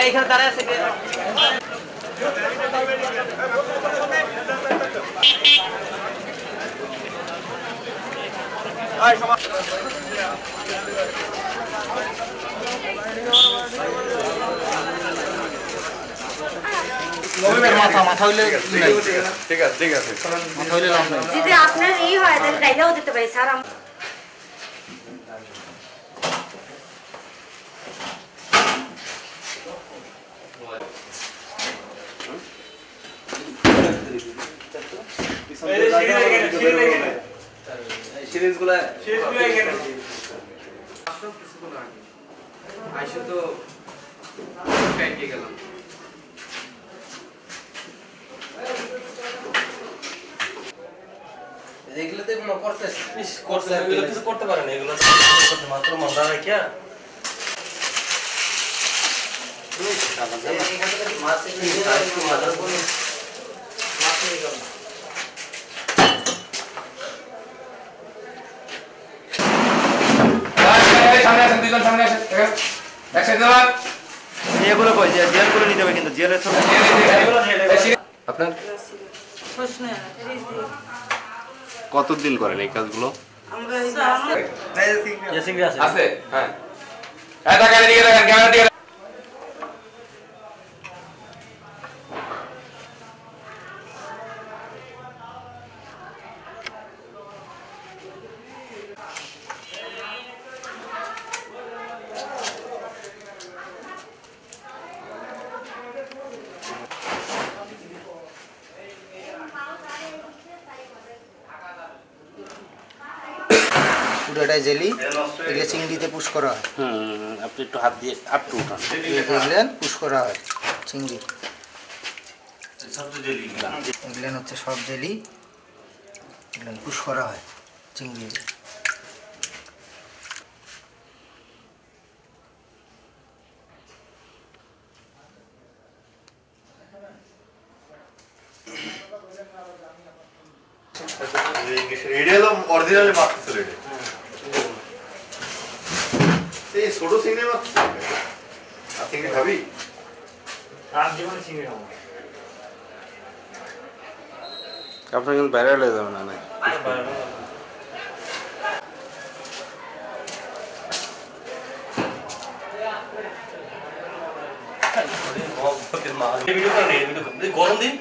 এখানে দাঁড়ায় আছে মাথা হইলে ঠিক আছে ঠিক আছে মাথা হইলে যদি আপনার এই হয় তাহলে ডাইলাও দিতে পারি স্যার। সিরিজগুলো এখানে কিছুক্ষণ আগে আইসো তো ব্যাংকে গেলাম। এগুলো তো এগুলো করতেছে এগুলো কিছু করতে পারে না, এগুলো মাত্র মন্দা রাখিয়া কতদিন করেন এই কাজগুলো? আছে হ্যাঁ পুরোটাই জেলি, এগুলো চিংড়িতে পুশ করা হয়। আপনি একটু হাত দিয়ে একটু উঠান, দেখলেন পুশ করা হয় চিংড়ি। এগুলো হচ্ছে সব জেলি, এগুলো পুশ করা হয় চিংড়ি। অরিজিনাল মারতেছিল এটা এই ছোট চিংড়ি মারতেছিল। আর চিংড়ি খাবি? আর জীবনে চিংড়ি খাবো আপনার কিন্তু বাইরে হয়ে যাবে না। গরম দিন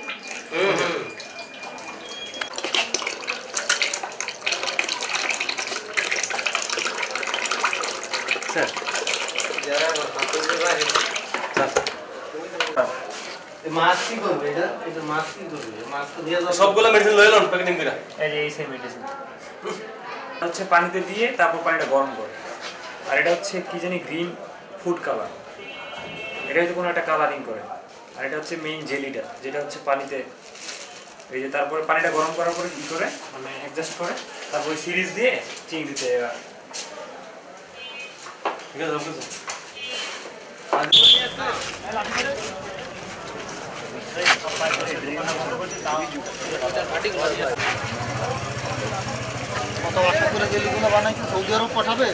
সবগুলো মেডিসিন লয়ে লন প্যাকেটিং করে। এই যে এই সেম মেডিসিন হচ্ছে পানিতে দিয়ে তারপর পানিটা গরম করে। আর এটা হচ্ছে কি জানি গ্রিন ফুড কালার, এটা হচ্ছে কোনো একটা কালারিং করে। আর এটা হচ্ছে মেইন জেলিটা, যেটা হচ্ছে পানিতে এই যে তারপরে পানিটা গরম করার পরে কি করে মানে অ্যাডজাস্ট করে তারপরে সিরিজ দিয়ে চিংড়িতে ঠিক আছে। কত বছর করে জেলিগুলো বানাইছে, সৌদি আরব পাঠাবে।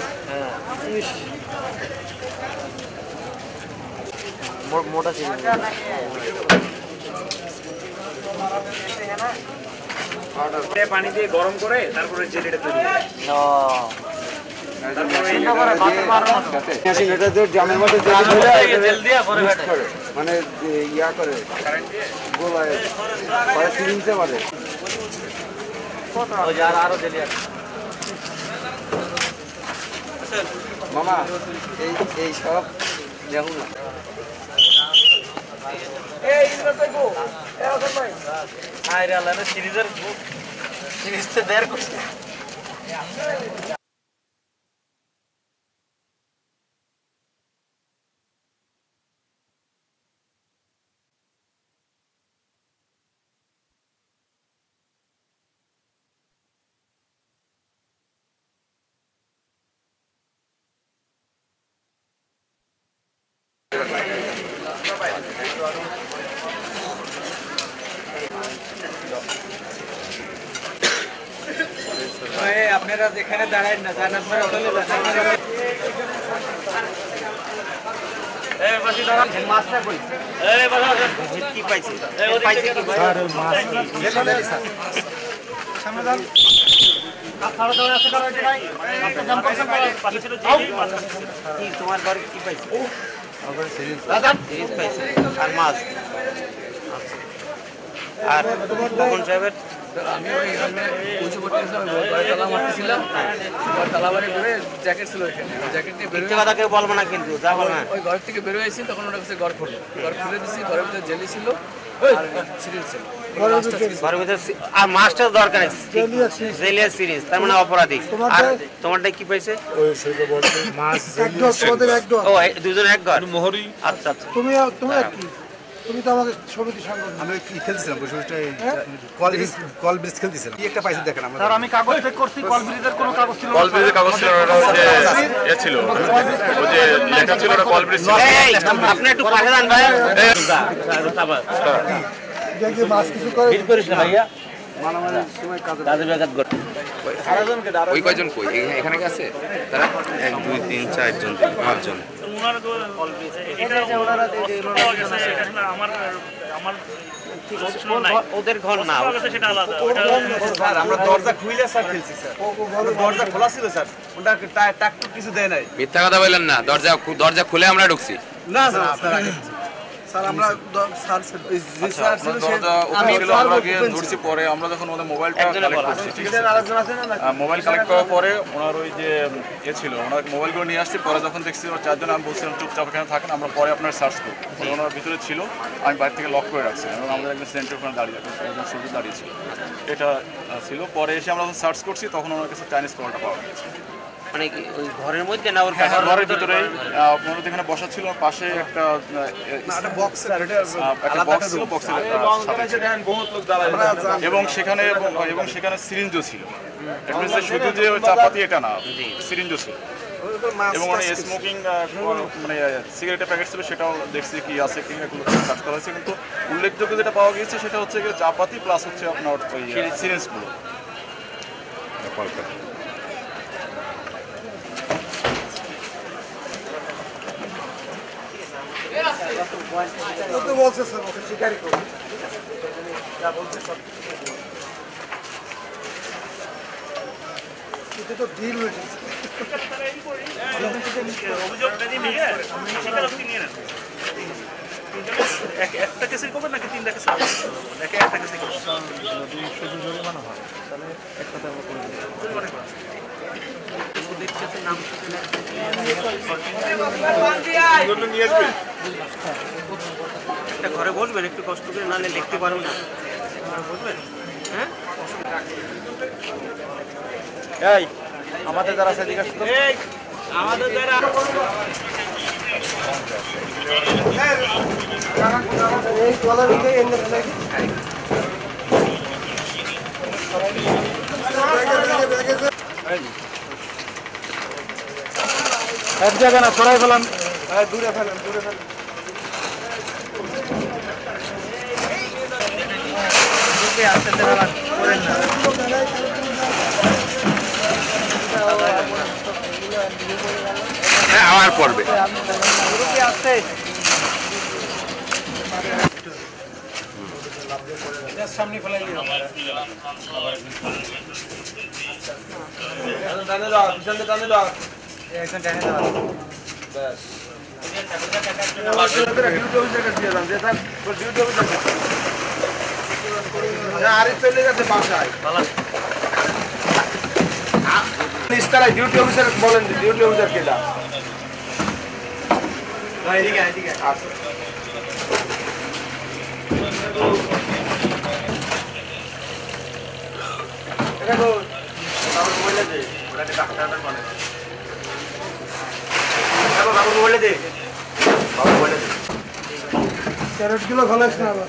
মোটা চিংড়ি পানি দিয়ে গরম করে তারপরে জেলিটা তৈরি করে। মানে ইয়া করে গোলায় সিরিঞ্জে মারে। মামা এই সব দেখুন না সিরিজটা দেড় করছে। আপনারা যেখানে দাঁড়ায় না জানার পরে মাছটা কই কি পাইছি পাইছি কি ভাই স্যার মাছ সামনে যান খাওয়া দাওয়া আছে করা হচ্ছে ভাই আপনি দাম করছেন পাশে ছিল জি মাছ কি তোমার ঘরে কি পাইছি আমার সিরিজ সিরিজ পাইছি আর মাছ আর তখন সাহেবের আমি ওই এখানে উঁচু করতেছিলাম তালা মারতেছিলাম তালা বাড়ি বেরোয় জ্যাকেট ছিল এখানে জ্যাকেট নিয়ে বেরোয় কথা কেউ বলবো না কিন্তু যা বল না ওই ঘর থেকে বেরোয় এসেছি তখন ওনার কাছে ঘর খুলে দিছি ঘরের ভিতরে জেলি ছিল আর সিরিজ ছিল ঘরের ভিতরে আর মাছটার দরকার নেই জেলিয়া সিরিজ তার মানে অপরাধী আর তোমারটা কি পাইছে ওই সেটা বলতে মাছ তোমাদের এক ডর ও দুজন এক ঘর মোহরি আচ্ছা আচ্ছা তুমি কি তুমি তো আমাকে সমিতি সংগঠন আমি কি খেলছিলাম কল ব্রিজ খেলতেছিলাম কি একটা পাইছি দেখেন আমরা স্যার আমি কাগজ চেক করছি কল ব্রিজের কোনো কাগজ ছিল কল ব্রিজের কাগজ ছিল না, ওটা হচ্ছে এ ছিল ওই যে লেখা ছিল ওটা কল ব্রিজ ছিল। এই আপনি একটু পাশে যান ভাই যে মাছ কিছু করে ভিড় করিস না ভাইয়া দাদু বেগাত গড় ওই কয়জন কই এখানে কি আছে তারা 1 2 3 4 জন 5 জন ওদের ঘর না স্যার আমরা দরজা খুইলে স্যার খেলছি স্যার দরজা খোলা ছিল স্যার ওটা টাক কিছু দেয় নাই মিথ্যা কথা বললেন না, দরজা খুলে আমরা ঢুকছি। না স্যার স্যার আমরা স্যার যে স্যার ছিল সে আমি আমরা গিয়ে ধরছি পরে আমরা যখন ওদের মোবাইলটা কালেক্ট করছি ঠিক আছে মোবাইল কালেক্ট করার পরে ওনার ওই যে এ ছিল ওনার মোবাইলগুলো নিয়ে আসছি পরে যখন দেখছি ওরা চারজন আমি বলছিলাম চুপচাপ এখানে থাকেন আমরা পরে আপনার সার্চ করব ওনার ভিতরে ছিল আমি বাইরে থেকে লক করে রাখছি এবং আমাদের একজন সেন্টার ওখানে দাঁড়িয়ে একজন সবজি দাঁড়িয়েছিল এটা ছিল পরে এসে আমরা যখন সার্চ করছি তখন ওনার কাছে চাইনিজ কলটা পাওয়া গেছে মানে কি ওই ঘরের মধ্যে না ওর ঘরের ভিতরে ওনার এখানে বসা ছিল পাশে একটা বক্স স্যার এটা একটা বক্স ছিল বক্সের এবং সেখানে সিরিঞ্জও ছিল শুধু যে চাপাতি এটা না সিরিঞ্জও ছিল এবং স্মোকিং মানে সিগারেটের প্যাকেট ছিল সেটাও দেখছি কি আছে কি এগুলো সার্চ করা হয়েছে কিন্তু উল্লেখযোগ্য যেটা পাওয়া গিয়েছে সেটা হচ্ছে চাপাতি প্লাস হচ্ছে আপনার সিরিঞ্জগুলো তো বলছে স্যার ওকে স্বীকারই করুন যা বলছে সব এটা তো ডিল হয়ে গেছে একটা কেসে করবেন নাকি তিনটা কেসে একটা কেসে যদি শুধু জরিমানা হয় তাহলে একটা দাম করে একটা ঘরে বসবেন একটু কষ্ট করে নাহলে লিখতে পারবেন না বুঝবেন হ্যাঁ এই আমাদের যারা আছে জিজ্ঞাসা করুন আমাদের যারা এই কলার দিকে এনে ফেলে এক জায়গা না ছড়াই ফেলাম দূরে ফেলেন আমার পড়বে সামনে ফেলাই দিও ডিউটি অফিসার বলেন ডিউটি অফিসার কেটা ক্যারেটগুলো ভালো আছে না আবার